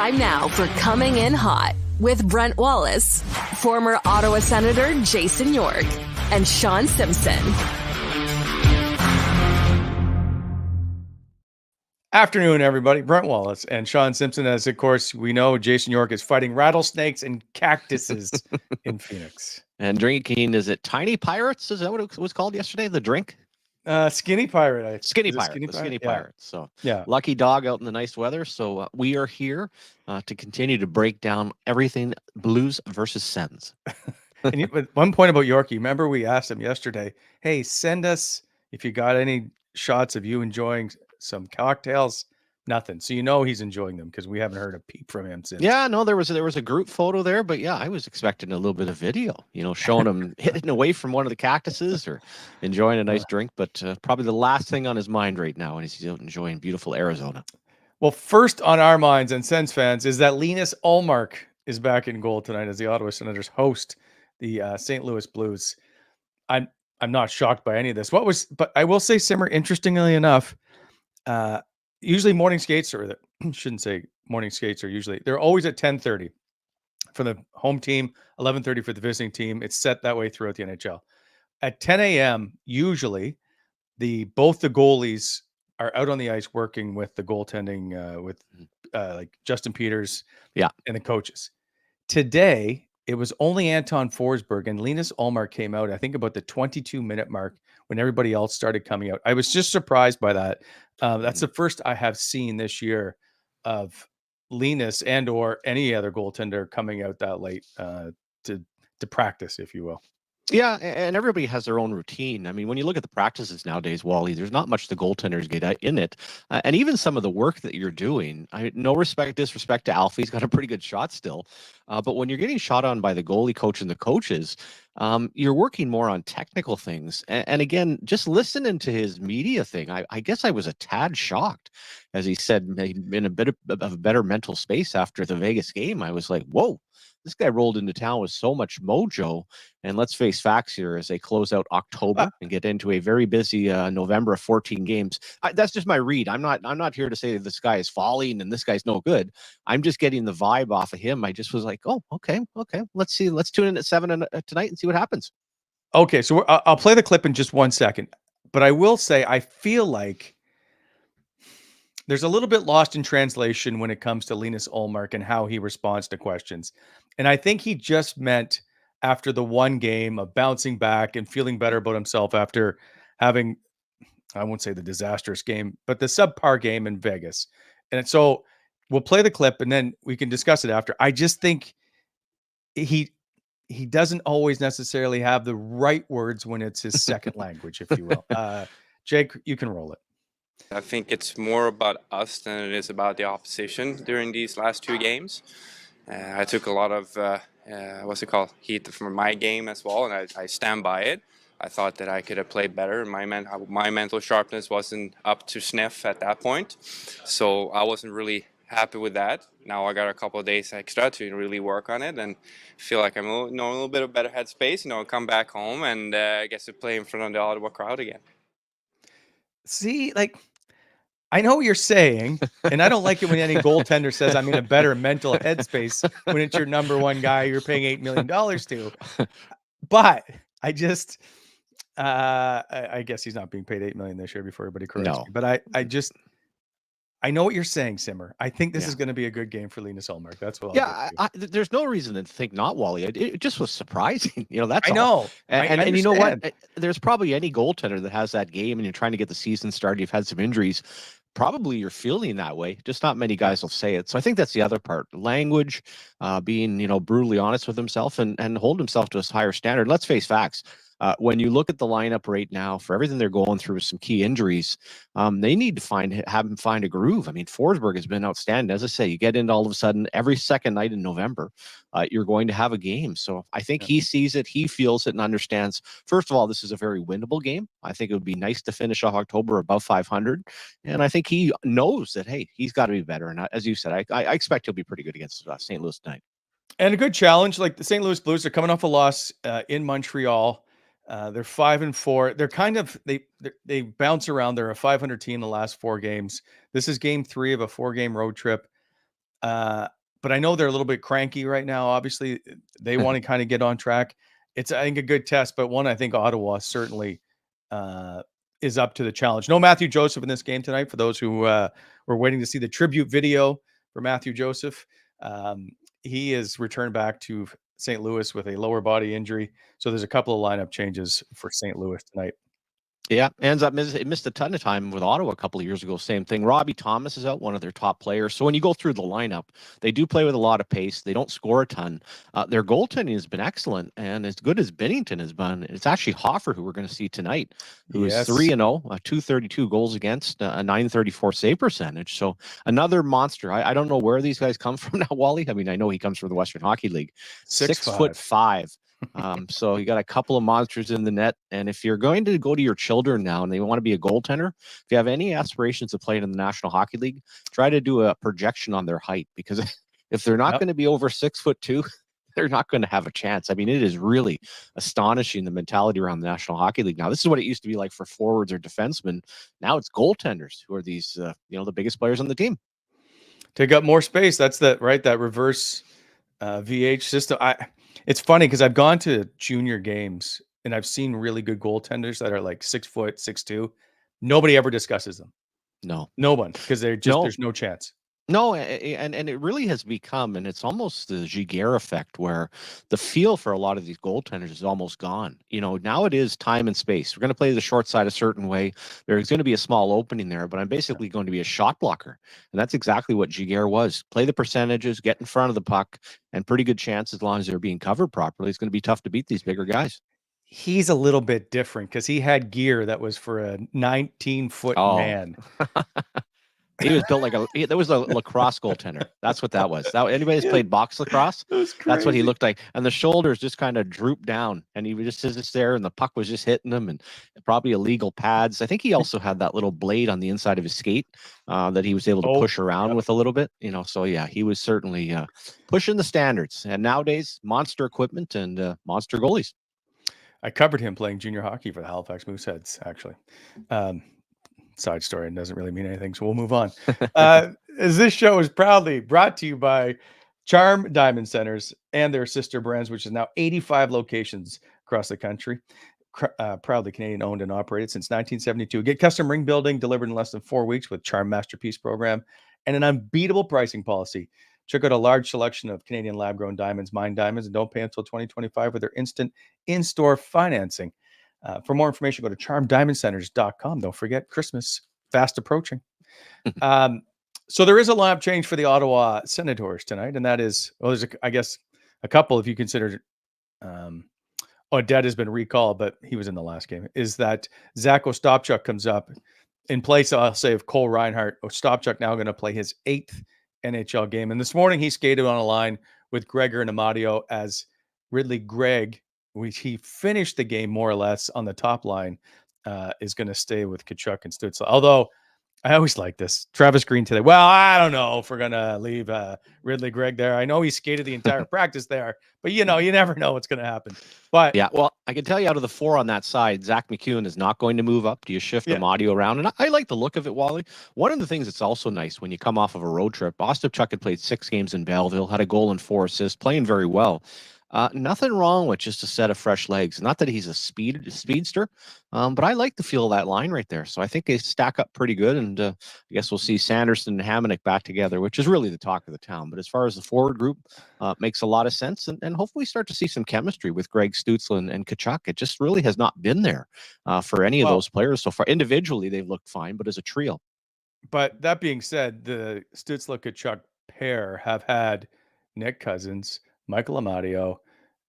Time now for Coming In Hot with Brent Wallace, former Ottawa Senator Jason York, and Shawn Simpson. Afternoon, everybody. Brent Wallace and Shawn Simpson. As of course we know, Jason York is fighting rattlesnakes and cactuses in Phoenix. And drinking, is it Tiny Pirates? Is that what it was called yesterday? The drink? Skinny Pirate. Skinny Pirate. So yeah. Lucky dog out in the nice weather. So we are here to continue to break down everything Blues versus Sens. And one point about Yorkie, remember we asked him yesterday, hey, send us if you got any shots of you enjoying some cocktails. Nothing. So he's enjoying them because we haven't heard a peep from him since. Yeah, no, there was a group photo there, but yeah, I was expecting a little bit of video, showing him hitting away from one of the cactuses or enjoying a nice drink, but probably the last thing on his mind right now, and he's out enjoying beautiful Arizona. Well, first on our minds and Sens fans is that Linus Ullmark is back in goal tonight as the Ottawa Senators host the St. Louis Blues. I'm not shocked by any of this. But I will say, Simmer, interestingly enough, usually morning skates shouldn't say morning skates are usually, they're always at 10:30 for the home team, 11:30 for the visiting team. It's set that way throughout the NHL. At 10 a.m., usually both the goalies are out on the ice working with the goaltending with like Justin Peters and the coaches. Today, it was only Anton Forsberg and Linus Ullmark came out, I think about the 22-minute mark when everybody else started coming out. I was just surprised by that. That's the first I have seen this year of Linus and or any other goaltender coming out that late to practice, if you will. Yeah, and everybody has their own routine. I mean, when you look at the practices nowadays, Wally, there's not much the goaltenders get in it. And even some of the work that you're doing, no disrespect to Alfie, he's got a pretty good shot still. But when you're getting shot on by the goalie coach and the coaches, you're working more on technical things. And again, just listening to his media thing, I guess I was a tad shocked. As he said, in a bit of a better mental space after the Vegas game. I was like, whoa. This guy rolled into town with so much mojo, and let's face facts here as they close out October and get into a very busy November of 14 games. That's just my read. I'm not here to say that this guy is falling and this guy's no good. I'm just getting the vibe off of him. I just was like, oh, okay. Let's see. Let's tune in at 7 tonight and see what happens. Okay, so I'll play the clip in just 1 second, but I will say I feel like there's a little bit lost in translation when it comes to Linus Ullmark and how he responds to questions. And I think he just meant after the one game of bouncing back and feeling better about himself after having, I won't say the disastrous game, but the subpar game in Vegas. And so we'll play the clip and then we can discuss it after. I just think he doesn't always necessarily have the right words when it's his second language, if you will. Jake, you can roll it. I think it's more about us than it is about the opposition during these last two games. I took a lot of, heat from my game as well, and I stand by it. I thought that I could have played better. My mental sharpness wasn't up to sniff at that point, so I wasn't really happy with that. Now I got a couple of days extra to really work on it and feel like I'm a little bit of better headspace, come back home and I guess to play in front of the Ottawa crowd again. See, I know what you're saying, and I don't like it when any goaltender says I'm in a better mental headspace when it's your number one guy you're paying $8 million to. But I just, I guess he's not being paid $8 million this year before everybody corrects me. But I know what you're saying, Simmer. I think this is going to be a good game for Linus Ullmark. That's what. There's no reason to think not, Wally. It just was surprising. That's I know. And you know what? There's probably any goaltender that has that game, and you're trying to get the season started. You've had some injuries. Probably you're feeling that way. Just not many guys will say it. So I think that's the other part. Language, being brutally honest with himself and hold himself to a higher standard. Let's face facts. When you look at the lineup right now, for everything they're going through with some key injuries, they need to have him find a groove. I mean, Forsberg has been outstanding. As I say, you get into all of a sudden every second night in November, you're going to have a game. So I think he sees it, he feels it, and understands. First of all, this is a very winnable game. I think it would be nice to finish off October above 500, and I think he knows that hey, he's got to be better. And as you said, I expect he'll be pretty good against St. Louis tonight. And a good challenge, like the St. Louis Blues are coming off a loss in Montreal. They're 5-4. They're kind of they bounce around. They're a 500 team the last 4 games. This is game 3 of a 4-game road trip. but I know they're a little bit cranky right now. Obviously, they want to kind of get on track. It's, I think, a good test, but one I think Ottawa certainly is up to the challenge. No Matthew Joseph in this game tonight. For those who were waiting to see the tribute video for Matthew Joseph, he is returned back to St. Louis with a lower body injury. So there's a couple of lineup changes for St. Louis tonight. Yeah, ends up missed a ton of time with Ottawa a couple of years ago. Same thing. Robbie Thomas is out, one of their top players. So when you go through the lineup, they do play with a lot of pace. They don't score a ton. Their goaltending has been excellent, and as good as Binnington has been, it's actually Hoffer who we're going to see tonight, who is 3-0, 232 goals against, a 934 save percentage. So another monster. I don't know where these guys come from now, Wally. I mean, I know he comes from the Western Hockey League. 6'5". So you got a couple of monsters in the net. And if you're going to go to your children now and they want to be a goaltender, if you have any aspirations of playing in the National Hockey League, try to do a projection on their height, because if they're not going to be over 6'2", they're not going to have a chance. I mean, it is really astonishing, the mentality around the National Hockey League. Now, this is what it used to be like for forwards or defensemen. Now it's goaltenders who are these, the biggest players on the team. Take up more space. That's that reverse VH system. It's funny because I've gone to junior games and I've seen really good goaltenders that are like 6 foot, 6'2". Nobody ever discusses them. No one, because they're just there's no chance. No, and it really has become, and it's almost the Giguère effect, where the feel for a lot of these goaltenders is almost gone. Now it is time and space. We're going to play the short side a certain way. There's going to be a small opening there, but I'm basically going to be a shot blocker. And that's exactly what Giguère was. Play the percentages, get in front of the puck, and pretty good chance, as long as they're being covered properly, it's going to be tough to beat these bigger guys. He's a little bit different because he had gear that was for a 19-foot man. He was built like that was a lacrosse goaltender. That's what that was. Anybody that's played box lacrosse, that's what he looked like. And the shoulders just kind of drooped down, and he was just there, and the puck was just hitting him, and probably illegal pads. I think he also had that little blade on the inside of his skate that he was able to push around with a little bit. So yeah, he was certainly pushing the standards. And nowadays, monster equipment and monster goalies. I covered him playing junior hockey for the Halifax Mooseheads, actually. Side story, and doesn't really mean anything, so we'll move on. As this show is proudly brought to you by Charm Diamond Centers and their sister brands, which is now 85 locations across the country. Proudly Canadian owned and operated since 1972. Get custom ring building delivered in less than 4 weeks with Charm Masterpiece program and an unbeatable pricing policy. Check out a large selection of Canadian lab-grown diamonds, mined diamonds, and don't pay until 2025 with their instant in-store financing. For more information, go to charmdiamondcenters.com. Don't forget, Christmas fast approaching. So there is a lineup change for the Ottawa Senators tonight, and that is, there's, I guess, a couple if you consider Odette has been recalled, but he was in the last game, is that Zach Ostapchuk comes up in place, I'll say, of Cole Reinhardt. Ostapchuk now going to play his 8th NHL game. And this morning he skated on a line with Gregor and Amadio as Ridley Gregg, he finished the game more or less on the top line, is going to stay with Tkachuk and Stützle. Although I always like this. Travis Green today. Well, I don't know if we're going to leave Ridley Gregg there. I know he skated the entire practice there, but you never know what's going to happen. But yeah, well, I can tell you out of the 4 on that side, Zach McEwen is not going to move up. Do you shift Amadio around? And I like the look of it, Wally. One of the things that's also nice when you come off of a road trip, Ostapchuk had played 6 games in Belleville, had a goal and 4 assists, playing very well. Nothing wrong with just a set of fresh legs. Not that he's a speedster, but I like the feel of that line right there. So I think they stack up pretty good, and I guess we'll see Sanderson and Hamonic back together, which is really the talk of the town. But as far as the forward group, makes a lot of sense, and hopefully start to see some chemistry with Greg Stützle and Tkachuk. It just really has not been there for any of those players so far. Individually, they've looked fine, but as a trio. But that being said, the Stützle-Tkachuk pair have had Nick Cousins, Michael Amadio,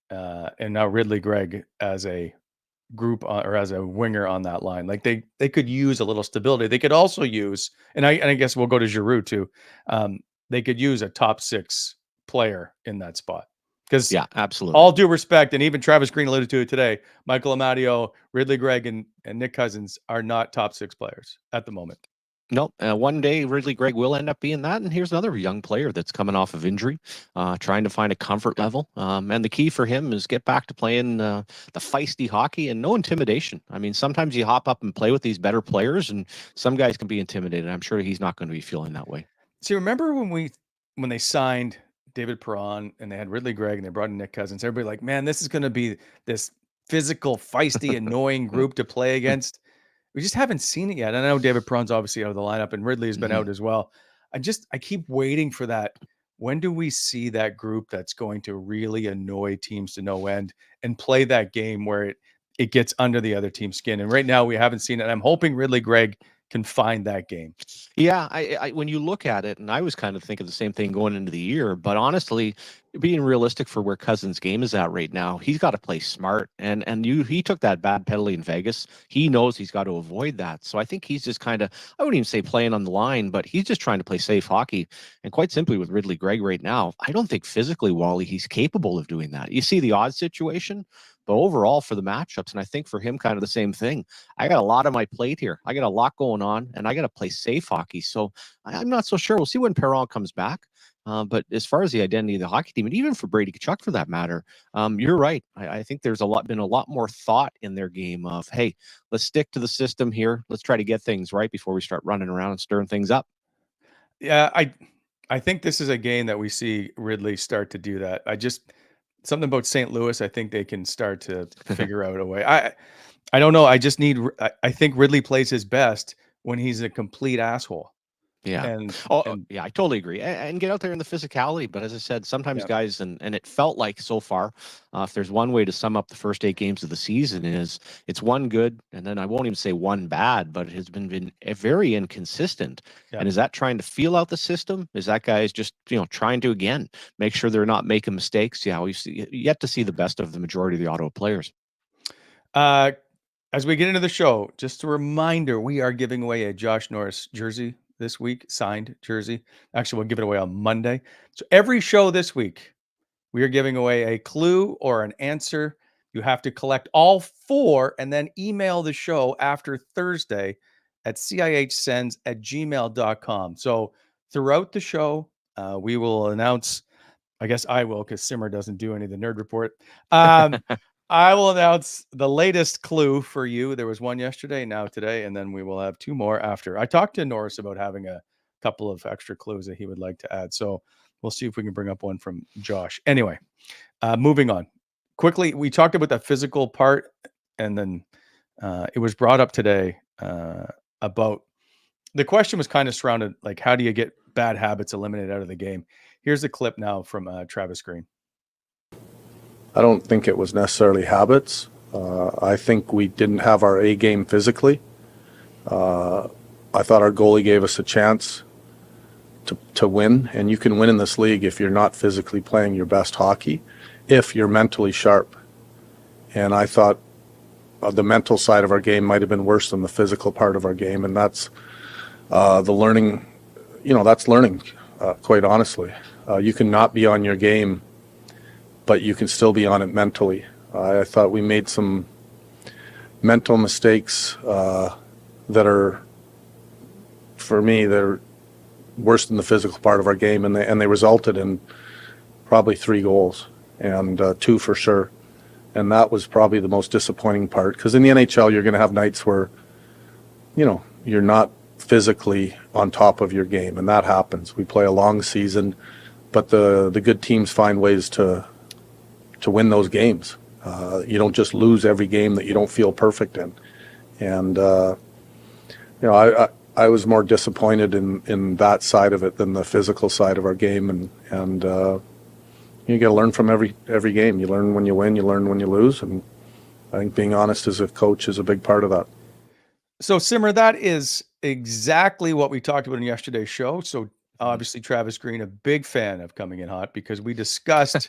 and now Ridley Gregg as a group or as a winger on that line. Like they could use a little stability. They could also use, and I guess we'll go to Giroux too. They could use a top 6 player in that spot. Because absolutely. All due respect, and even Travis Green alluded to it today, Michael Amadio, Ridley Gregg, and Nick Cousins are not top 6 players at the moment. Nope. One day Ridley Gregg will end up being that. And here's another young player that's coming off of injury, trying to find a comfort level. And the key for him is get back to playing the feisty hockey and no intimidation. I mean, sometimes you hop up and play with these better players, and some guys can be intimidated. I'm sure he's not going to be feeling that way. See, remember when they signed David Perron and they had Ridley Gregg and they brought in Nick Cousins. Everybody like, man, this is going to be this physical, feisty, annoying group to play against. We just haven't seen it yet. And I know David Perron's obviously out of the lineup and Ridley has been out as well. I keep waiting for that. When do we see that group that's going to really annoy teams to no end and play that game where it gets under the other team's skin? And right now we haven't seen it. I'm hoping Ridley Gregg can find that game. Yeah, I when you look at it, and I was kind of thinking the same thing going into the year, but honestly, being realistic for where Cousins' game is at right now, he's got to play smart. And he took that bad penalty in Vegas. He knows he's got to avoid that. So I think he's just kind of, I wouldn't even say playing on the line, but he's just trying to play safe hockey. And quite simply with Ridley Gregg right now, I don't think physically, Wally, he's capable of doing that. You see the odd situation, but overall for the matchups, and I think for him, kind of the same thing. I got a lot on my plate here. I got a lot going on, and I got to play safe hockey. So I'm not so sure. We'll see when Perron comes back. But as far as the identity of the hockey team, and even for Brady Tkachuk for that matter, you're right. I think there's been a lot more thought in their game of, hey, let's stick to the system here. Let's try to get things right before we start running around and stirring things up. Yeah, I think this is a game that we see Ridley start to do that. Something about St. Louis, I think they can start to figure out a way. I don't know. I think Ridley plays his best when he's a complete asshole. Yeah. Yeah, I totally agree. And get out there in the physicality. But as I said, sometimes guys, and it felt like so far, if there's one way to sum up the first 8 games of the season is it's one good, and then I won't even say one bad, but it has been very inconsistent. Yeah. And is that trying to feel out the system? Is that guys just, trying to, again, make sure they're not making mistakes? Yeah, we've yet to see the best of the majority of the Ottawa players. As we get into the show, just a reminder, we are giving away a Josh Norris jersey this week, signed jersey. Actually, we'll give it away on Monday. So every show this week, we are giving away a clue or an answer. You have to collect all 4 and then email the show after Thursday at cihsends@gmail.com. So throughout the show, we will announce, I guess I will because Simmer doesn't do any of the Nerd Report. I will announce the latest clue for you. There was one yesterday, now today, and then we will have 2 more after. I talked to Norris about having a couple of extra clues that he would like to add. So we'll see if we can bring up one from Josh. Anyway, moving on. Quickly, we talked about the physical part, and then it was brought up today about the question was kind of surrounded, like, how do you get bad habits eliminated out of the game? Here's a clip now from Travis Green. I don't think it was necessarily habits. I think we didn't have our A game physically. I thought our goalie gave us a chance to win, and you can win in this league if you're not physically playing your best hockey, if you're mentally sharp. And I thought the mental side of our game might have been worse than the physical part of our game, and that's the learning. That's learning, quite honestly. You can not be on your game, but you can still be on it mentally. I thought we made some mental mistakes that are, for me, they're worse than the physical part of our game, and they resulted in probably 3 goals, and 2 for sure. And that was probably the most disappointing part, because in the NHL you're going to have nights where, you're not physically on top of your game, and that happens. We play a long season, but the good teams find ways to win those games. You don't just lose every game that you don't feel perfect in. And, I was more disappointed in that side of it than the physical side of our game. And you got to learn from every game. You learn when you win, you learn when you lose. And I think being honest as a coach is a big part of that. So, Simmer, that is exactly what we talked about in yesterday's show. So, obviously, Travis Green, a big fan of coming in hot, because we discussed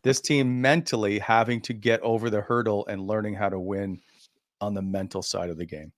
this team mentally having to get over the hurdle and learning how to win on the mental side of the game.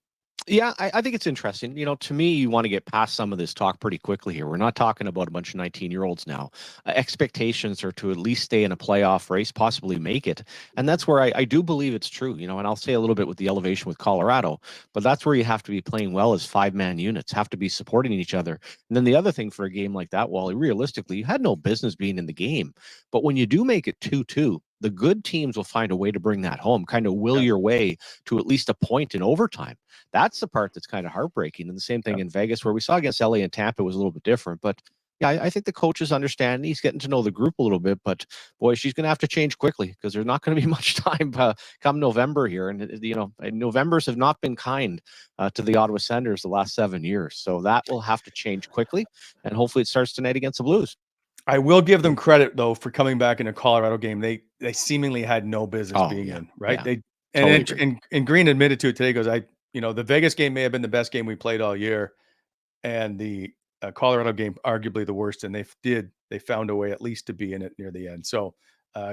Yeah, I think it's interesting. To me, you want to get past some of this talk pretty quickly here. We're not talking about a bunch of 19-year-olds now. Expectations are to at least stay in a playoff race, possibly make it. And that's where I do believe it's true, and I'll say a little bit with the elevation with Colorado, but that's where you have to be playing well as 5-man units, have to be supporting each other. And then the other thing for a game like that, Wally, realistically, you had no business being in the game. But when you do make it 2-2, the good teams will find a way to bring that home, kind of will your way to at least a point in overtime. That's the part that's kind of heartbreaking. And the same thing in Vegas, where we saw against LA and Tampa was a little bit different. But Yeah, I think the coaches understand. He's getting to know the group a little bit, but boy, she's going to have to change quickly because there's not going to be much time come November here. And, Novembers have not been kind to the Ottawa Senators the last 7 years. So that will have to change quickly. And hopefully it starts tonight against the Blues. I will give them credit though for coming back in a Colorado game. They seemingly had no business being in, right? Yeah, And Green admitted to it today. He goes, the Vegas game may have been the best game we played all year, and the Colorado game arguably the worst. And they found a way at least to be in it near the end. So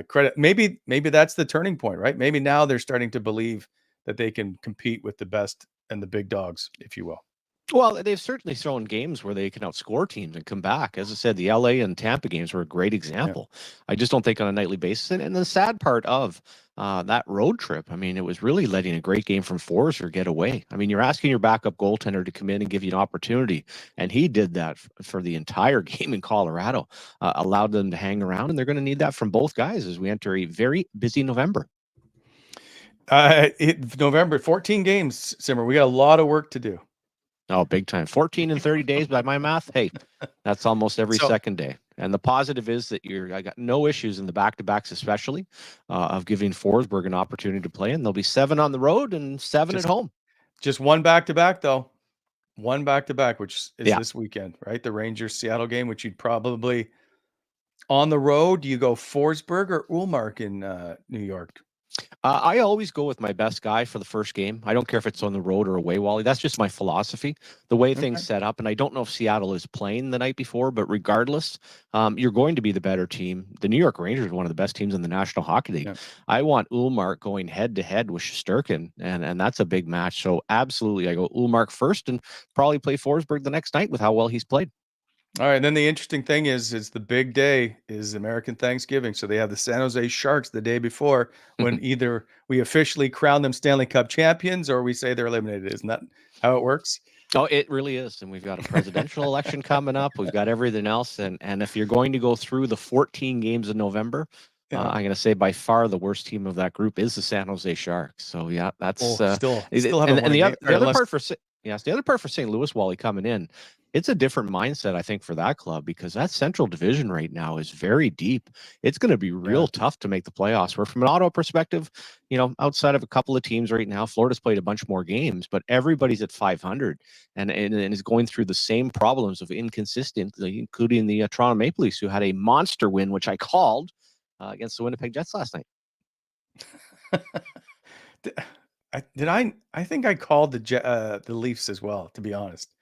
credit. Maybe that's the turning point, right? Maybe now they're starting to believe that they can compete with the best and the big dogs, if you will. Well, they've certainly thrown games where they can outscore teams and come back. As I said, the LA and Tampa games were a great example. Yeah. I just don't think on a nightly basis. And the sad part of that road trip, I mean, it was really letting a great game from Forsberg get away. I mean, you're asking your backup goaltender to come in and give you an opportunity. And he did that for the entire game in Colorado, allowed them to hang around. And they're going to need that from both guys as we enter a very busy November. November, 14 games, Simmer. We got a lot of work to do. Oh, big time. 14 and 30 days by my math. Hey, that's almost every second day. And the positive is that I got no issues in the back-to-backs, especially of giving Forsberg an opportunity to play. And there'll be 7 on the road and 7 at home. Just one back-to-back, though. One back-to-back, which is this weekend, right? The Rangers-Seattle game, which you'd probably on the road. Do you go Forsberg or Ullmark in New York? I always go with my best guy for the first game. I don't care if it's on the road or away, Wally. That's just my philosophy, the way things set up. And I don't know if Seattle is playing the night before, but regardless, you're going to be the better team. The New York Rangers are one of the best teams in the National Hockey League. Yeah. I want Ullmark going head-to-head with Shesterkin, and that's a big match. So absolutely, I go Ullmark first and probably play Forsberg the next night with how well he's played. All right, and then the interesting thing is the big day is American Thanksgiving. So they have the San Jose Sharks the day before when either we officially crown them Stanley Cup champions or we say they're eliminated. Isn't that how it works? Oh, it really is. And we've got a presidential election coming up. We've got everything else. And if you're going to go through the 14 games in November, I'm going to say by far the worst team of that group is the San Jose Sharks. So, yeah, that's still have the other part for St. Louis, Wally, coming in. It's a different mindset, I think, for that club because that Central Division right now is very deep. It's going to be real tough to make the playoffs. Where from an Ottawa perspective, outside of a couple of teams right now, Florida's played a bunch more games, but everybody's at 500 and is going through the same problems of inconsistency, including the Toronto Maple Leafs, who had a monster win, which I called against the Winnipeg Jets last night. I think I called the Leafs as well, to be honest.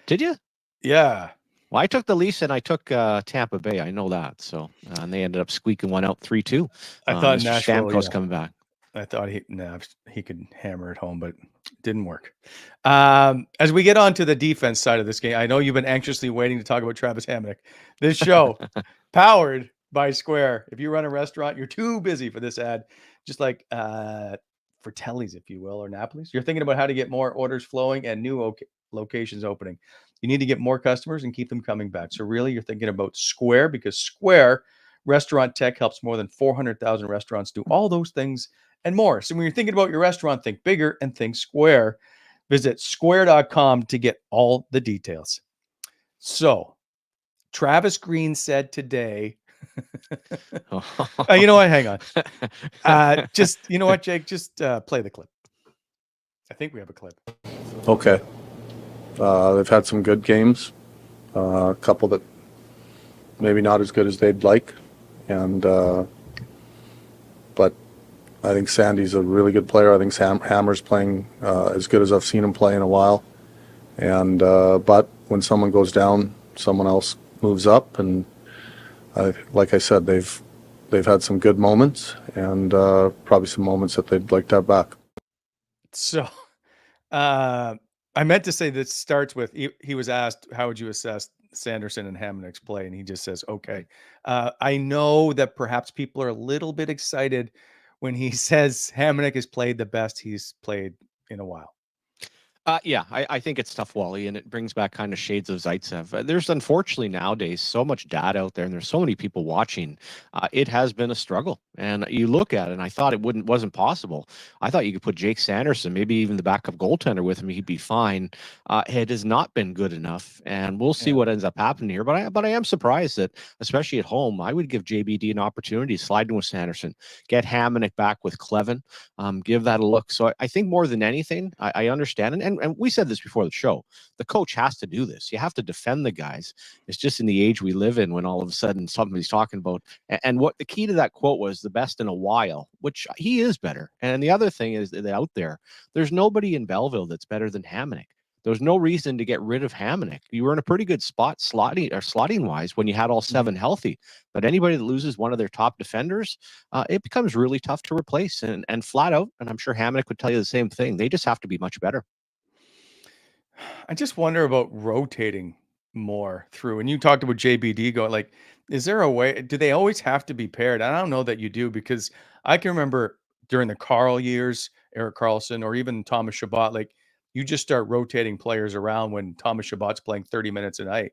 Did you? Yeah. Well, I took the Leafs and I took Tampa Bay. I know that. So, and they ended up squeaking one out 3-2. I thought Nashville Stamkos coming back. I thought he could hammer it home, but it didn't work. As we get on to the defense side of this game, I know you've been anxiously waiting to talk about Travis Hamonic. This show, powered by Square. If you run a restaurant, you're too busy for this ad. Just like for Telly's, if you will, or Napoli's. You're thinking about how to get more orders flowing and new locations opening. You need to get more customers and keep them coming back. So really, you're thinking about Square because Square Restaurant Tech helps more than 400,000 restaurants do all those things and more. So when you're thinking about your restaurant, think bigger and think Square. Visit square.com to get all the details. So Travis Green said today, you know what? Hang on. You know what, Jake? Just play the clip. I think we have a clip. Okay. They've had some good games, a couple that maybe not as good as they'd like, and but I think Sandy's a really good player. I think Hammer's playing as good as I've seen him play in a while, and but when someone goes down, someone else moves up, and like I said, they've had some good moments and probably some moments that they'd like to have back. So. I meant to say this starts with he was asked, how would you assess Sanderson and Hamonic's play? And he just says, okay. I know that perhaps people are a little bit excited when he says Hamonic has played the best he's played in a while. Yeah, I think it's tough, Wally, and it brings back kind of shades of Zaitsev. There's unfortunately nowadays so much data out there, and there's so many people watching. It has been a struggle, and you look at it, and I thought it wasn't possible. I thought you could put Jake Sanderson, maybe even the backup goaltender with him, he'd be fine. It has not been good enough, and we'll see what ends up happening here. But I am surprised that, especially at home, I would give JBD an opportunity to slide in with Sanderson, get Hamonic back with Clevin, give that a look. So I think more than anything, I understand, and we said this before the show, the coach has to do this. You have to defend the guys. It's just in the age we live in when all of a sudden somebody's talking about, and what the key to that quote was, the best in a while, which he is better. And the other thing is that out there's nobody in Belleville that's better than Hamonic. There's no reason to get rid of Hamonic. You were in a pretty good spot slotting wise when you had all seven healthy. But anybody that loses one of their top defenders, it becomes really tough to replace. And flat out, and I'm sure Hamonic would tell you the same thing, they just have to be much better. I just wonder about rotating more through. And you talked about JBD going, like, is there a way? Do they always have to be paired? I don't know that you do, because I can remember during the Carl years, Eric Carlson, or even Thomas Chabot, like, you just start rotating players around when Thomas Chabot's playing 30 minutes a night.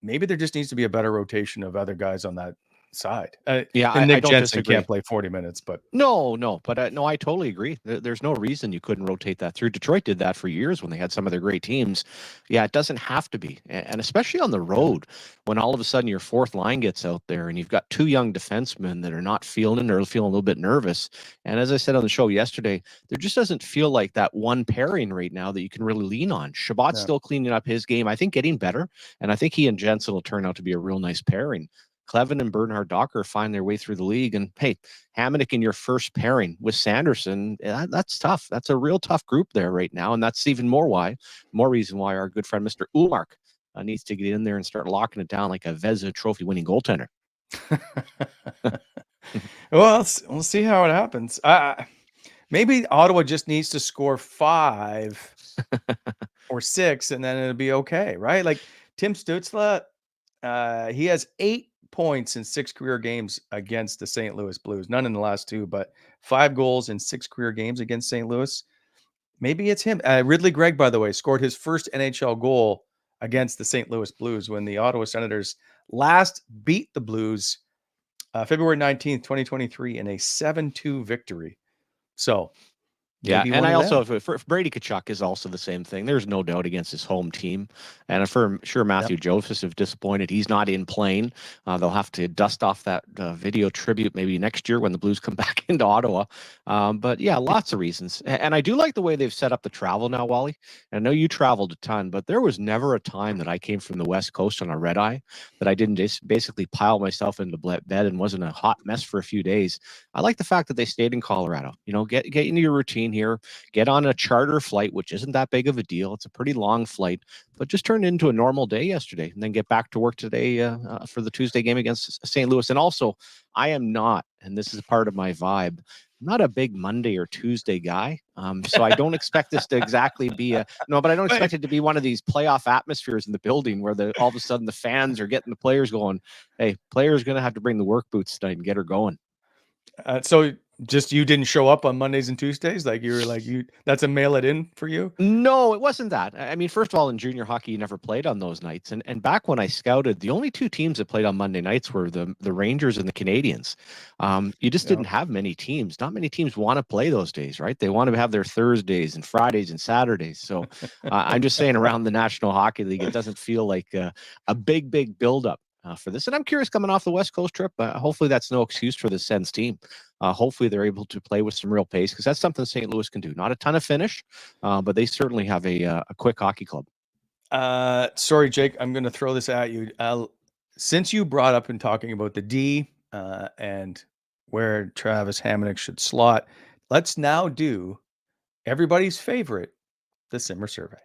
Maybe there just needs to be a better rotation of other guys on that side. Yeah, and Nick I don't Jensen disagree. can't play 40 minutes, but No, but no, I totally agree. There's no reason you couldn't rotate that through. Detroit did that for years when they had some of their great teams. Yeah, it doesn't have to be, and especially on the road when all of a sudden your fourth line gets out there and you've got two young defensemen that are not feeling or feeling a little bit nervous. And as I said on the show yesterday, there just doesn't feel like that one pairing right now that you can really lean on. Chabot's still cleaning up his game, I think, getting better, and I think he and Jensen will turn out to be a real nice pairing. Clevin and Bernhard Docker find their way through the league. And hey, Hamonic in your first pairing with Sanderson, that's tough. That's a real tough group there right now. And that's even more reason why our good friend, Mr. Ullmark, needs to get in there and start locking it down like a Vezina Trophy winning goaltender. Well, we'll see how it happens. Maybe Ottawa just needs to score 5 or 6, and then it'll be okay, right? Like Tim Stützle, he has 8 points in 6 career games against the St. Louis Blues. None in the last 2, but 5 goals in 6 career games against St. Louis. Maybe it's him. Ridley Gregg, by the way, scored his first NHL goal against the St. Louis Blues when the Ottawa Senators last beat the Blues February 19th, 2023 in a 7-2 victory. So yeah, and I also, for Brady Tkachuk is also the same thing. There's no doubt against his home team. And I'm sure Matthew Joseph disappointed. He's not in playing. They'll have to dust off that video tribute maybe next year when the Blues come back into Ottawa. But yeah, lots of reasons. And I do like the way they've set up the travel now, Wally. And I know you traveled a ton, but there was never a time that I came from the West Coast on a red eye that I didn't just basically pile myself into bed and wasn't a hot mess for a few days. I like the fact that they stayed in Colorado. You know, get into your routine here, get on a charter flight, which isn't that big of a deal. It's a pretty long flight, but just turned into a normal day yesterday, and then get back to work today for the Tuesday game against St. Louis. And also, I am not, and this is part of my vibe, I'm not a big Monday or Tuesday guy. So I don't expect this to exactly be but I don't expect it to be one of these playoff atmospheres in the building where all of a sudden the fans are getting the players going, hey, players going to have to bring the work boots tonight and get her going. So just you didn't show up on Mondays and Tuesdays? Like you were like, that's a mail it in for you? No, it wasn't that. I mean, first of all, in junior hockey, you never played on those nights. And back when I scouted, the only 2 teams that played on Monday nights were the Rangers and the Canadians. You just didn't have many teams. Not many teams want to play those days, right? They want to have their Thursdays and Fridays and Saturdays. So I'm just saying, around the National Hockey League, it doesn't feel like a big buildup for this. And I'm curious, coming off the West Coast trip, hopefully that's no excuse for the Sens team. Hopefully they're able to play with some real pace, because that's something St. Louis can do. Not a ton of finish, but they certainly have a quick hockey club. Sorry, Jake, I'm going to throw this at you. Since you brought up in talking about the D and where Travis Hamonic should slot, let's now do everybody's favorite, the Simmer Survey.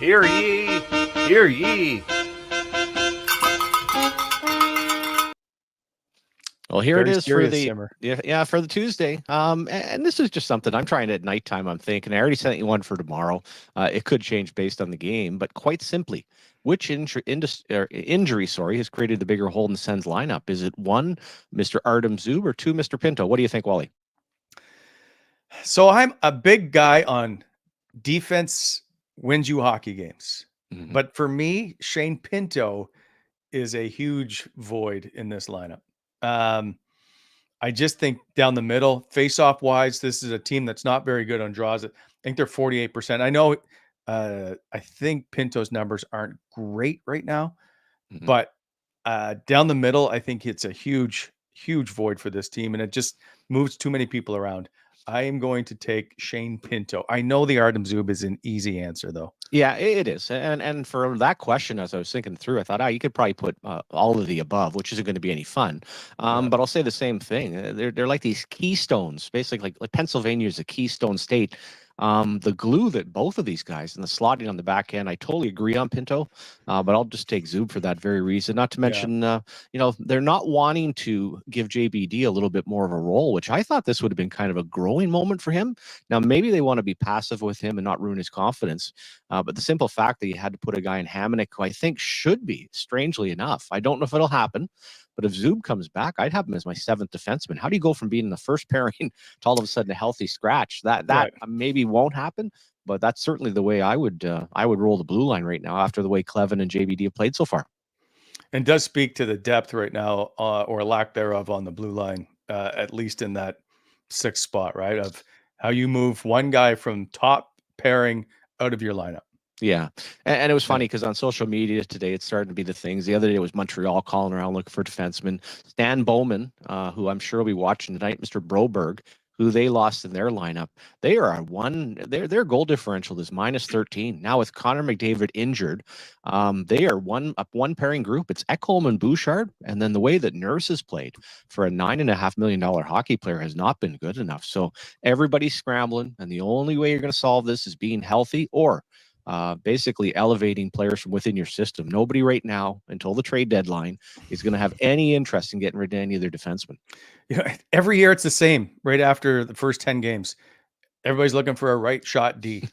Hear ye, hear ye. Well, here Very it is for the Simmer. for the Tuesday. And this is just something I'm trying at nighttime. I'm thinking I already sent you one for tomorrow. It could change based on the game, but quite simply, Which injury, has created the bigger hole in the Sens lineup? Is it one, Mr. Artem Zub, or two, Mr. Pinto? What do you think, Wally? So I'm a big guy on defense wins you hockey games. Mhm. But for me, Shane Pinto is a huge void in this lineup. I just think down the middle, face-off wise, this is a team that's not very good on draws. I think they're 48%. I know I think Pinto's numbers aren't great right now, Mhm. but down the middle, I think it's a huge, huge void for this team, and it just moves too many people around. I am going to take Shane Pinto. I know the Artem Zub is an easy answer, though. Yeah, it is. And for that question, as I was thinking through, I thought, you could probably put all of the above, which isn't going to be any fun. But I'll say the same thing. They're like these keystones, basically like Pennsylvania is a keystone state. The glue that both of these guys and the slotting on the back end, I totally agree on Pinto, but I'll just take Zub for that very reason. Not to mention, they're not wanting to give JBD a little bit more of a role, which I thought this would have been kind of a growing moment for him. Now, maybe they want to be passive with him and not ruin his confidence. But the simple fact that you had to put a guy in Hamonic, who I think should be, strangely enough, I don't know if it'll happen, but if Zub comes back, I'd have him as my seventh defenseman. How do you go from being the first pairing to all of a sudden a healthy scratch? That Right. maybe won't happen, but that's certainly the way I would roll the blue line right now after the way Clevin and JBD have played so far. And does speak to the depth right now, or lack thereof, on the blue line, at least in that sixth spot, right? Of how you move one guy from top pairing out of your lineup. Yeah. And it was funny because on social media today, it's starting to be the things. The other day it was Montreal calling around looking for defensemen. Stan Bowman, who I'm sure will be watching tonight, Mr. Broberg, who they lost in their lineup. They are their goal differential is -13. Now with Connor McDavid injured, they are one pairing group. It's Ekholm and Bouchard. And then the way that Norris has played for a $9.5 million hockey player has not been good enough. So everybody's scrambling. And the only way you're going to solve this is being healthy or basically elevating players from within your system. Nobody right now, until the trade deadline, is going to have any interest in getting rid of any of their defensemen. Every year it's the same. Right after the first 10 games, everybody's looking for a right shot D.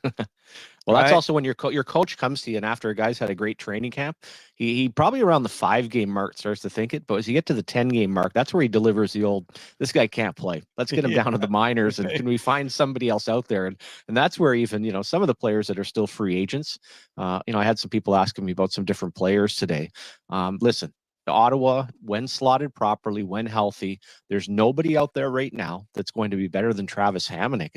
Well, that's right? also when your coach comes to you, and after a guy's had a great training camp, he probably around the 5-game mark starts to think it. But as you get to the 10-game mark, that's where he delivers the old, this guy can't play. Let's get him down to the minors, and can we find somebody else out there? And that's where even, some of the players that are still free agents, I had some people asking me about some different players today. Listen, Ottawa, when slotted properly, when healthy, there's nobody out there right now that's going to be better than Travis Hamonic.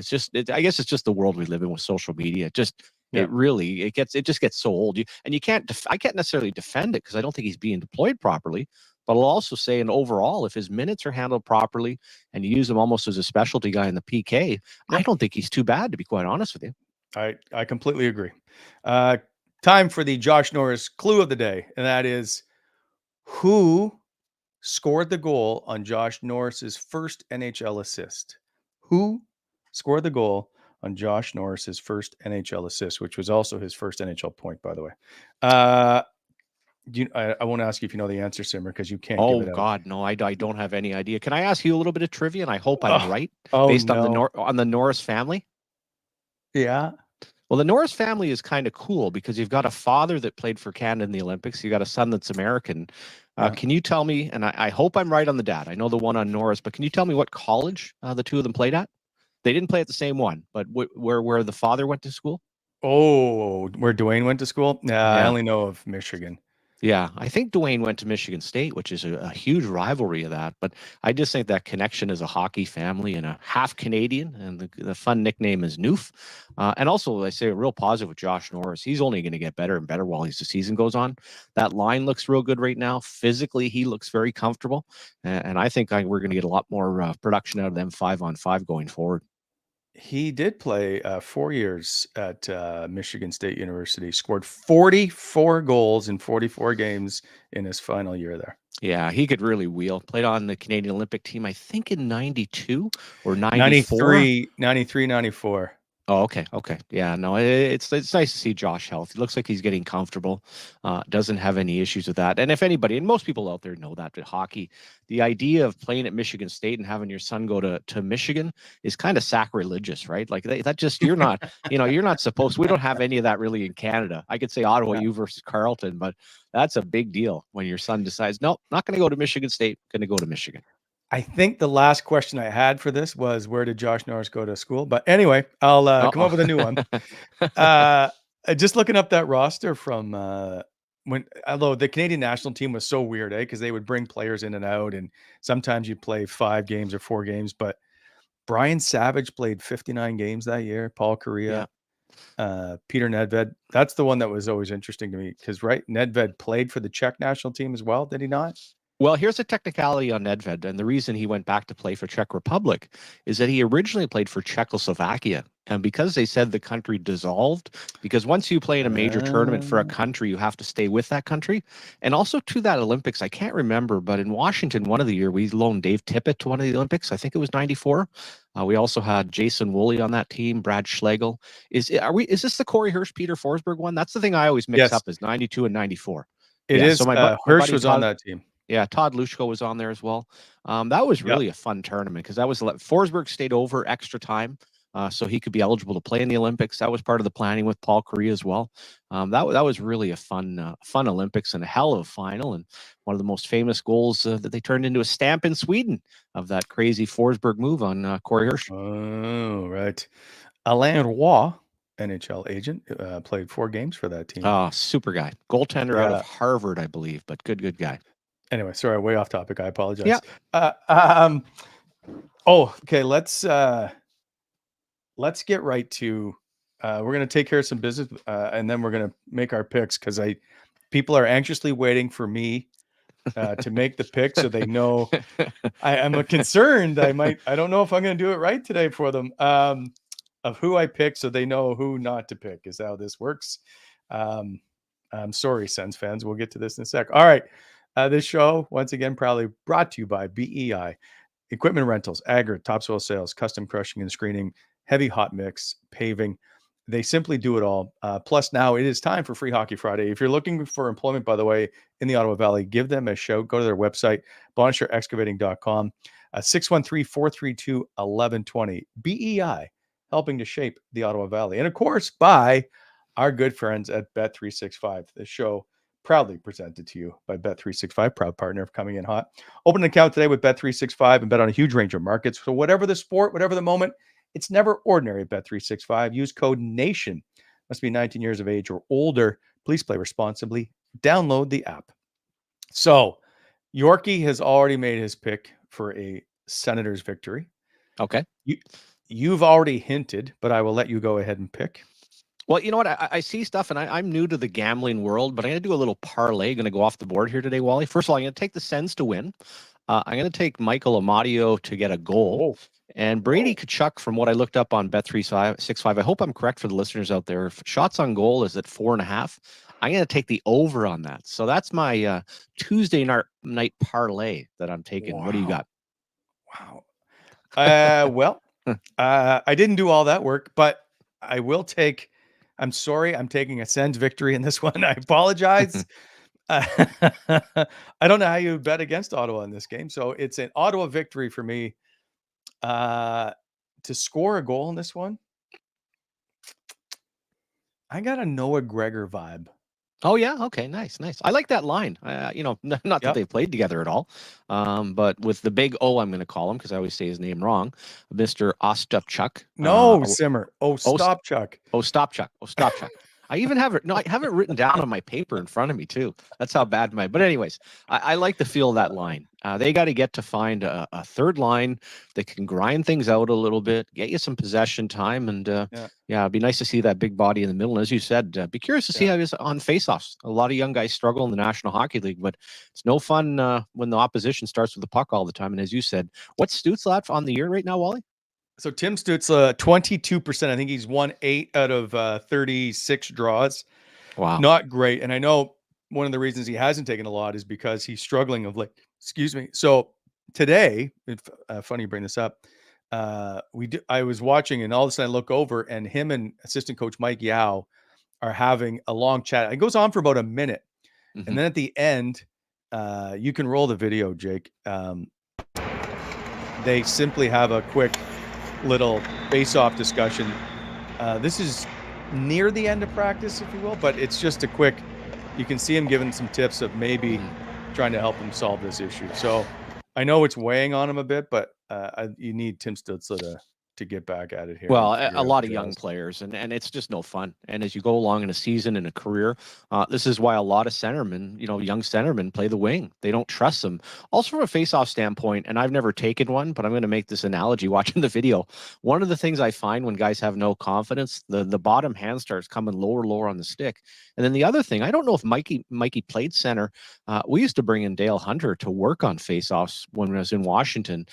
I guess it's just the world we live in with social media. It just gets so old. I can't necessarily defend it because I don't think he's being deployed properly. But I'll also say, and overall, if his minutes are handled properly and you use him almost as a specialty guy in the PK, I don't think he's too bad, to be quite honest with you. I completely agree. Time for the Josh Norris clue of the day, and that is, who scored the goal on Josh Norris's first NHL assist? Who scored the goal on Josh Norris's first NHL assist, which was also his first NHL point, by the way? I won't ask you if you know the answer, Simmer, because you can't give it out. God, no, I don't have any idea. Can I ask you a little bit of trivia? And I hope I'm right, based on the Norris family. Yeah. Well, the Norris family is kind of cool because you've got a father that played for Canada in the Olympics. You got a son that's American. Can you tell me, and I hope I'm right on the dad. I know the one on Norris, but can you tell me what college the two of them played at? They didn't play at the same one, but where the father went to school? Oh, where Dwayne went to school? I only know of Michigan. Yeah, I think Dwayne went to Michigan State, which is a huge rivalry of that. But I just think that connection as a hockey family and a half Canadian, and the fun nickname is Noof. And also, I say a real positive with Josh Norris. He's only going to get better and better while the season goes on. That line looks real good right now. Physically, he looks very comfortable. And I think we're going to get a lot more production out of them 5-on-5 going forward. He did play 4 years at Michigan State University, scored 44 goals in 44 games in his final year there. Yeah, he could really wheel. Played on the Canadian Olympic team, I think in 92 or 94. 93, 94. Oh, okay. Okay. Yeah, no, it's nice to see Josh healthy. Looks like he's getting comfortable. Doesn't have any issues with that. And if anybody, and most people out there know that hockey, the idea of playing at Michigan State and having your son go to Michigan is kind of sacrilegious, right? Like that just you're not, you're not supposed. We don't have any of that really in Canada. I could say Ottawa Yeah. U versus Carleton, but that's a big deal when your son decides, no, not going to go to Michigan State, going to go to Michigan. I think the last question I had for this was, where did Josh Norris go to school? But anyway, I'll come up with a new one. Just looking up that roster from although the Canadian national team was so weird, because they would bring players in and out, and sometimes you play 5 games or 4 games. But Brian Savage played 59 games that year. Paul Kariya, Peter Nedved. That's the one that was always interesting to me because, right, Nedved played for the Czech national team as well, did he not? Well, here's a technicality on Nedved, and the reason he went back to play for Czech Republic is that he originally played for Czechoslovakia, and because they said the country dissolved, because once you play in a major tournament for a country, you have to stay with that country, and also to that Olympics, I can't remember, but in Washington, one of the year we loaned Dave Tippett to one of the Olympics. I think it was '94. We also had Jason Woolley on that team, Brad Schlegel. Is this the Corey Hirsch, Peter Forsberg one? That's the thing I always mix Yes. up is '92 and '94. It is. So my Hirsch buddy was on that team. Yeah, Todd Lushko was on there as well. That was really a fun tournament because that was Forsberg stayed over extra time, so he could be eligible to play in the Olympics. That was part of the planning with Paul Kariya as well. That was really a fun Olympics and a hell of a final, and one of the most famous goals that they turned into a stamp in Sweden of that crazy Forsberg move on Corey Hirsch. Oh, right. Alain Roy, NHL agent, played 4 games for that team. Oh, super guy. Goaltender out of Harvard, I believe, but good guy. Anyway, sorry, way off topic. I apologize. Yeah. Okay. Let's get right to. We're going to take care of some business, and then we're going to make our picks because people are anxiously waiting for me to make the pick, so they know. I'm concerned. I don't know if I'm going to do it right today for them. Of who I pick, so they know who not to pick. Is how this works. I'm sorry, Sens fans. We'll get to this in a sec. All right. This show, once again, proudly brought to you by BEI, equipment rentals, aggregate, topsoil sales, custom crushing and screening, heavy hot mix, paving. They simply do it all. Plus, now it is time for Free Hockey Friday. If you're looking for employment, by the way, in the Ottawa Valley, give them a shout. Go to their website, bonnecherexcavating.com, 613-432-1120. BEI, helping to shape the Ottawa Valley. And, of course, by our good friends at Bet365. The show proudly presented to you by Bet365, proud partner of Coming In Hot. Open an account today with Bet365 and bet on a huge range of markets. So whatever the sport, whatever the moment, it's never ordinary at Bet365. Use code NATION. Must be 19 years of age or older. Please play responsibly. Download the app. So Yorkie has already made his pick for a Senators victory. Okay. You've already hinted, but I will let you go ahead and pick. Well, you know what? I see stuff, and I'm new to the gambling world, but I'm going to do a little parlay. Going to go off the board here today, Wally. First of all, I'm going to take the Sens to win. I'm going to take Michael Amadio to get a goal. And Brady Tkachuk, from what I looked up on Bet365, I hope I'm correct for the listeners out there. If shots on goal is at 4.5, I'm going to take the over on that. So that's my Tuesday night parlay that I'm taking. Wow. What do you got? Wow. Well, I didn't do all that work, but I will take. I'm sorry, I'm taking a Sens victory in this one. I apologize. I don't know how you bet against Ottawa in this game, so it's an Ottawa victory for me. To score a goal in this one, I got a Noah Gregor vibe. Oh, yeah. Okay. Nice. I like that line. Not that they've played together at all, but with the big O, I'm going to call him because I always say his name wrong, Mr. Ostapchuk. No, Simmer. Ostapchuk. Ostapchuk. I even have it. No, I have it written down on my paper in front of me too. That's how bad but anyways, I like the feel of that line. They got to get to find a third line that can grind things out a little bit, get you some possession time. And it'd be nice to see that big body in the middle. And as you said, be curious to see how it is on faceoffs. A lot of young guys struggle in the National Hockey League, but it's no fun when the opposition starts with the puck all the time. And as you said, what's Stützle on the year right now, Wally? So Tim Stützle, 22%. I think he's won 8 out of 36 draws. Wow. Not great. And I know one of the reasons he hasn't taken a lot is because he's struggling of late. Excuse me. So today, funny you bring this up. I was watching, and all of a sudden I look over, and him and assistant coach Mike Yao are having a long chat. It goes on for about a minute. And then at the end, you can roll the video, Jake. They simply have a quick little face-off discussion. This is near the end of practice, if you will, but it's just a quick, you can see him giving some tips of maybe trying to help him solve this issue. So I know it's weighing on him a bit, but you need Tim Stützle to get back at it here. Well, a lot of young players, and it's just no fun. And as you go along in a season, in a career, this is why a lot of centermen, young centermen play the wing. They don't trust them. Also from a face-off standpoint, and I've never taken one, but I'm going to make this analogy watching the video. One of the things I find when guys have no confidence, the bottom hand starts coming lower on the stick. And then the other thing, I don't know if Mikey played center. We used to bring in Dale Hunter to work on face-offs when I was in Washington.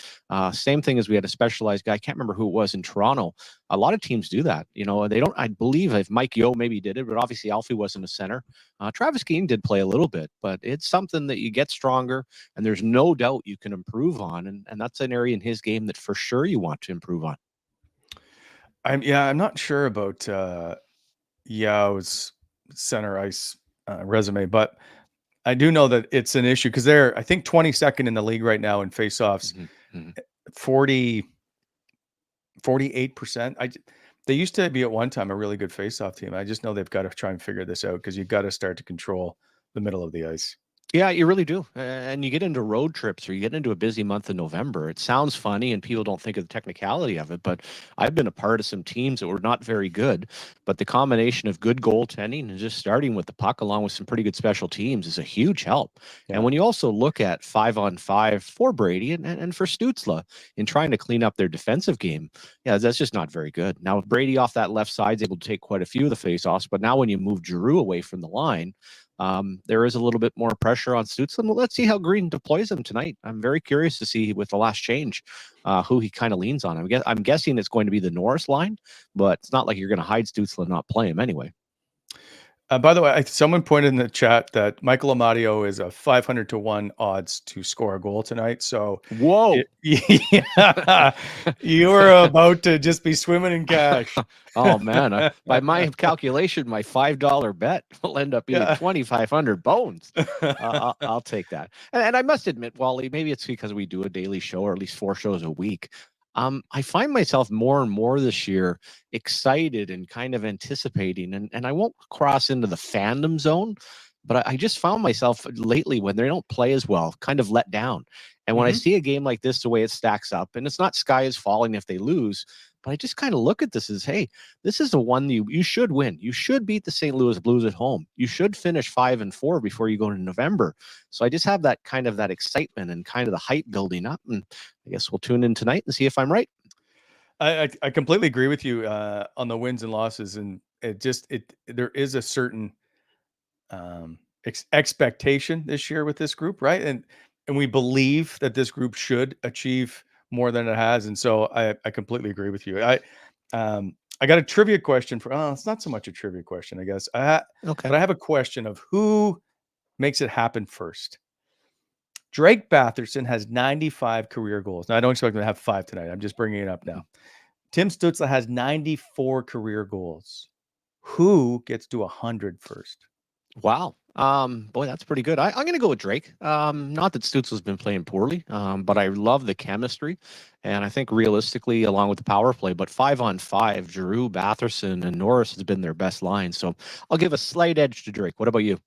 Same thing as we had a specialized guy. I can't remember who it was in Toronto. A lot of teams do that. They don't, I believe if Mike Yeo maybe did it, but obviously Alfie wasn't a center. Travis Keane did play a little bit, but it's something that you get stronger, and there's no doubt you can improve on. And that's an area in his game that for sure you want to improve on. I'm not sure about Yao's center ice resume, but I do know that it's an issue because they're, I think, 22nd in the league right now in faceoffs. 48%. They used to be at one time a really good faceoff team. I just know they've got to try and figure this out because you've got to start to control the middle of the ice. Yeah, you really do. And you get into road trips or you get into a busy month in November. It sounds funny and people don't think of the technicality of it, but I've been a part of some teams that were not very good. But the combination of good goaltending and just starting with the puck along with some pretty good special teams is a huge help. Yeah. And when you also look at 5-on-5 for Brady and for Stützle in trying to clean up their defensive game, yeah, that's just not very good. Now, Brady off that left side is able to take quite a few of the faceoffs, but now when you move Giroux away from the line, there is a little bit more pressure on Stützle. Well, let's see how Green deploys him tonight. I'm very curious to see with the last change who he kind of leans on. I'm guessing it's going to be the Norris line, but it's not like you're going to hide Stützle and not play him anyway. By the way, someone pointed in the chat that Michael Amadio is a 500-1 odds to score a goal tonight. So, whoa, yeah, you were about to just be swimming in cash. Oh man, by my calculation, my $5 bet will end up being 2,500 bones. I'll take that. And I must admit, Wally, maybe it's because we do a daily show or at least 4 shows a week. I find myself more and more this year excited and kind of anticipating, and I won't cross into the fandom zone, but I just found myself lately when they don't play as well, kind of let down. And when I see a game like this, the way it stacks up, and it's not sky is falling if they lose, but I just kind of look at this as, hey, this is the one you should win. You should beat the St. Louis Blues at home. You should finish 5-4 before you go into November. So I just have that kind of that excitement and kind of the hype building up. And I guess we'll tune in tonight and see if I'm right. I completely agree with you on the wins and losses. And there is a certain expectation this year with this group, right? And we believe that this group should achieve more than it has, and so I completely agree with you. I got a trivia question for. It's not so much a trivia question, I guess. Okay, but I have a question of who makes it happen first. Drake Batherson has 95 career goals. Now I don't expect him to have 5 tonight. I'm just bringing it up now. Tim Stützle has 94 career goals. Who gets to 100 first? Wow. Boy, that's pretty good. I'm going to go with Drake. Not that Stützle's been playing poorly, but I love the chemistry. And I think realistically, along with the power play, but 5-on-5, Giroux, Batherson, and Norris has been their best line. So I'll give a slight edge to Drake. What about you?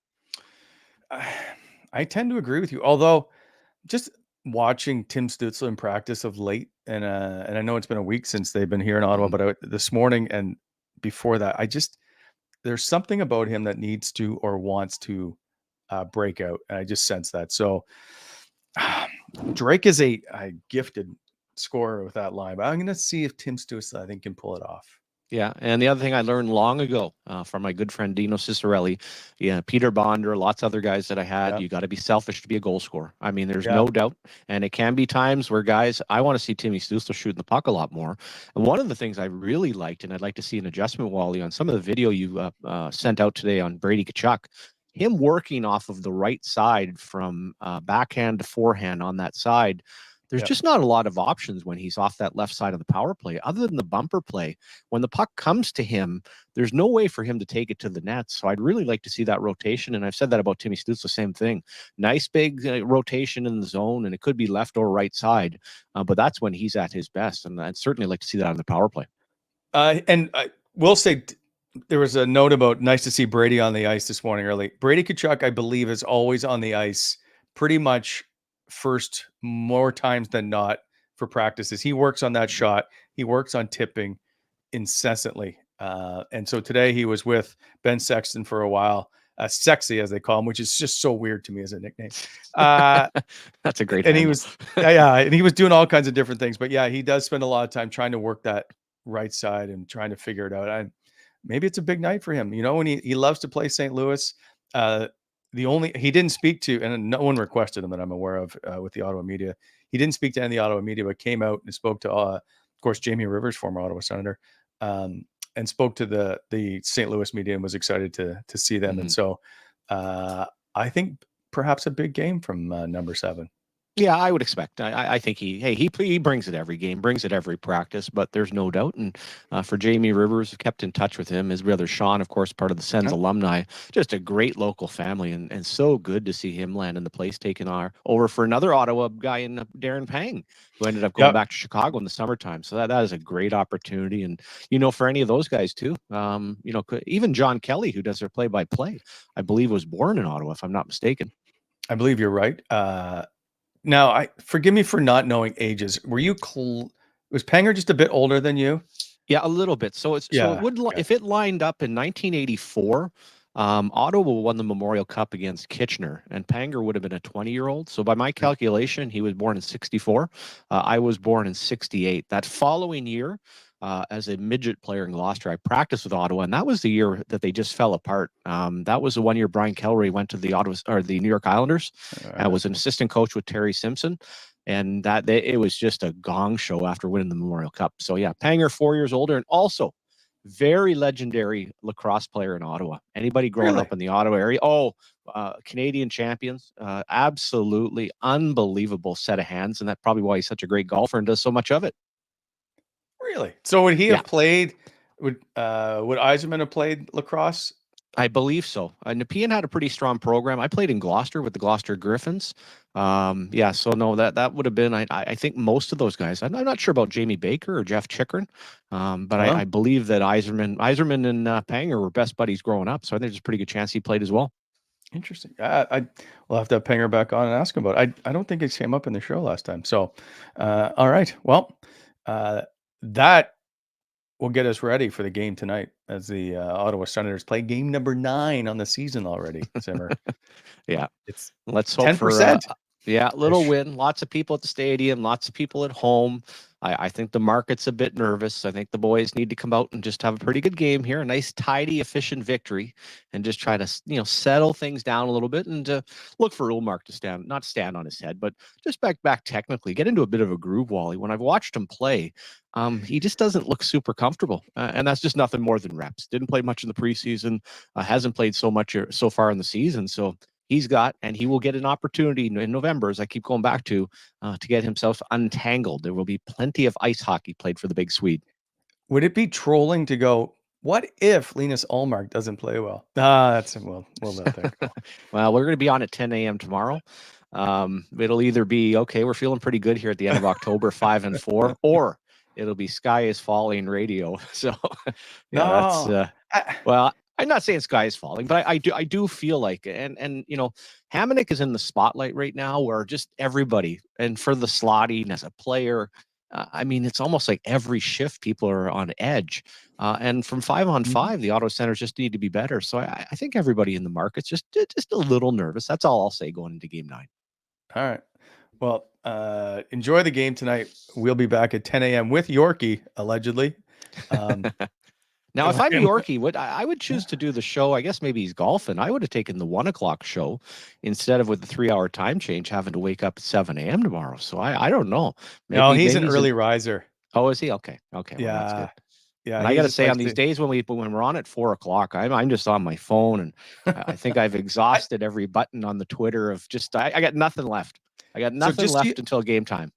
I tend to agree with you. Although just watching Tim Stützle in practice of late, and I know it's been a week since they've been here in Ottawa, but this morning and before that, there's something about him that needs to or wants to break out. And I just sense that. So Drake is a gifted scorer with that line, but I'm going to see if Tim Stützle, I think, can pull it off. Yeah. And the other thing I learned long ago from my good friend Dino Cicerelli, Peter Bonder, lots of other guys that I had, you got to be selfish to be a goal scorer. I mean, there's no doubt. And it can be times where guys, I want to see Timmy Stützle shooting the puck a lot more. And one of the things I really liked, and I'd like to see an adjustment, Wally, on some of the video you sent out today on Brady Tkachuk, him working off of the right side from backhand to forehand on that side. There's Yep. just not a lot of options when he's off that left side of the power play, other than the bumper play. When the puck comes to him, there's no way for him to take it to the net. So I'd really like to see that rotation. And I've said that about Timmy Stutz, the same thing. Nice big rotation in the zone, and it could be left or right side. But that's when he's at his best. And I'd certainly like to see that on the power play. And I will say there was a note about nice to see Brady on the ice this morning early. Brady Tkachuk, I believe, is always on the ice pretty much first more times than not for practices. He works on that shot. He works on tipping incessantly. And so today he was with Ben Sexton for a while, Sexy as they call him, which is just so weird to me as a nickname. That's a great and handle. he was, yeah, and he was doing all kinds of different things, but yeah, he does spend a lot of time trying to work that right side and trying to figure it out. Maybe it's a big night for him. You know, when he loves to play St. Louis. He didn't speak to, and no one requested him that I'm aware of with the Ottawa media. He didn't speak to any of the Ottawa media, but came out and spoke to, of course, Jamie Rivers, former Ottawa Senator, and spoke to the St. Louis media and was excited to see them. And so I think perhaps a big game from number 7. Yeah, I would expect. I think he brings it every game, brings it every practice, but there's no doubt. And for Jamie Rivers, kept in touch with him. His brother Shawn, of course, part of the Sens alumni, just a great local family, and so good to see him land in the place, taking over for another Ottawa guy in Darren Pang, who ended up going back to Chicago in the summertime. So that is a great opportunity. And, for any of those guys too, even John Kelly, who does their play-by-play, I believe was born in Ottawa, if I'm not mistaken. I believe you're right. Now, forgive me for not knowing ages. Were you was Panger just a bit older than you? Yeah, a little bit. So it would if it lined up in 1984, Ottawa won the Memorial Cup against Kitchener, and Panger would have been a 20-year-old. So by my calculation, he was born in 64. I was born in 68. That following year, as a midget player in Gloucester, I practiced with Ottawa, and that was the year that they just fell apart. That was the one year Brian Kellery went to the New York Islanders, and was an assistant coach with Terry Simpson, and it was just a gong show after winning the Memorial Cup. So yeah, Panger 4 years older, and also very legendary lacrosse player in Ottawa. Anybody growing up in the Ottawa area? Canadian champions, absolutely unbelievable set of hands, and that's probably why he's such a great golfer and does so much of it. Really? So would he have played? Would Yzerman have played lacrosse? I believe so. Nepean had a pretty strong program. I played in Gloucester with the Gloucester Griffins. So no, that would have been. I think most of those guys. I'm not sure about Jamie Baker or Jeff Chikrin, but I believe that Yzerman and Panger were best buddies growing up. So I think there's a pretty good chance he played as well. Interesting. We'll have to have Panger back on and ask him about it. I don't think it came up in the show last time. So, all right. Well, that will get us ready for the game tonight as the Ottawa Senators play game number 9 on the season already. Simmer. Yeah, let's hope 10%. Little win. Lots of people at the stadium. Lots of people at home. I think the market's a bit nervous. I think the boys need to come out and just have a pretty good game here. A nice, tidy, efficient victory, and just try to settle things down a little bit and look for Ullmark to not stand on his head, but just back technically, get into a bit of a groove. Wally, when I've watched him play, he just doesn't look super comfortable, and that's just nothing more than reps. Didn't play much in the preseason. Hasn't played so much so far in the season. So he will get an opportunity in November, as I keep going back to get himself untangled. There will be plenty of ice hockey played for the big Swede. Would it be trolling to go, what if Linus Ullmark doesn't play well? We'll let that go. Well, we're going to be on at 10 a.m. tomorrow. It'll either be, okay, we're feeling pretty good here at the end of October, 5-4, or it'll be Sky is Falling radio. So, I'm not saying sky is falling, but I do feel like, and Hamonic is in the spotlight right now, where just everybody, and for the Slotty as a player, it's almost like every shift people are on edge, and from 5-on-5, the Ottawa Senators just need to be better. So I think everybody in the market's just a little nervous. That's all I'll say going into Game 9. All right. Well, enjoy the game tonight. We'll be back at 10 a.m. with Yorkie, allegedly. Now, if I'm Yorkie, I would choose to do the show. I guess maybe he's golfing. I would have taken the 1:00 show instead of with the 3-hour time change, having to wake up at 7 a.m. tomorrow. So I don't know. He's an early riser. Oh, is he? Okay. Well, that's good. Yeah. And I got to say, on these days when we're on at 4:00, I'm just on my phone, and I think I've exhausted every button on the Twitter of just I got nothing left. I got nothing left until game time.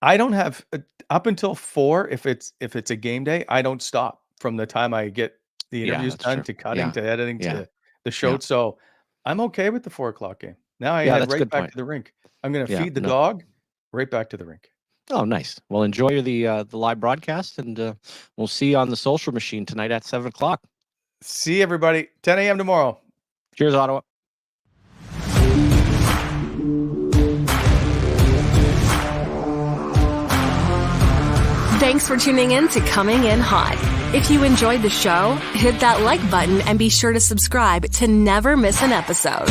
I don't have up until 4. If it's a game day, I don't stop from the time I get the Yeah, interviews that's done true. to cutting Yeah. to editing Yeah. to the show. Yeah. So I'm okay with the 4 o'clock game. Now I Yeah, head that's a right good back point. to the rink. I'm going to Yeah, feed the no. dog, right back to the rink. Oh, nice. Well, enjoy the live broadcast, and we'll see you on the social machine tonight at 7:00. See everybody 10 a.m. tomorrow. Cheers, Ottawa. Thanks for tuning in to Coming In Hot. If you enjoyed the show, hit that like button and be sure to subscribe to never miss an episode.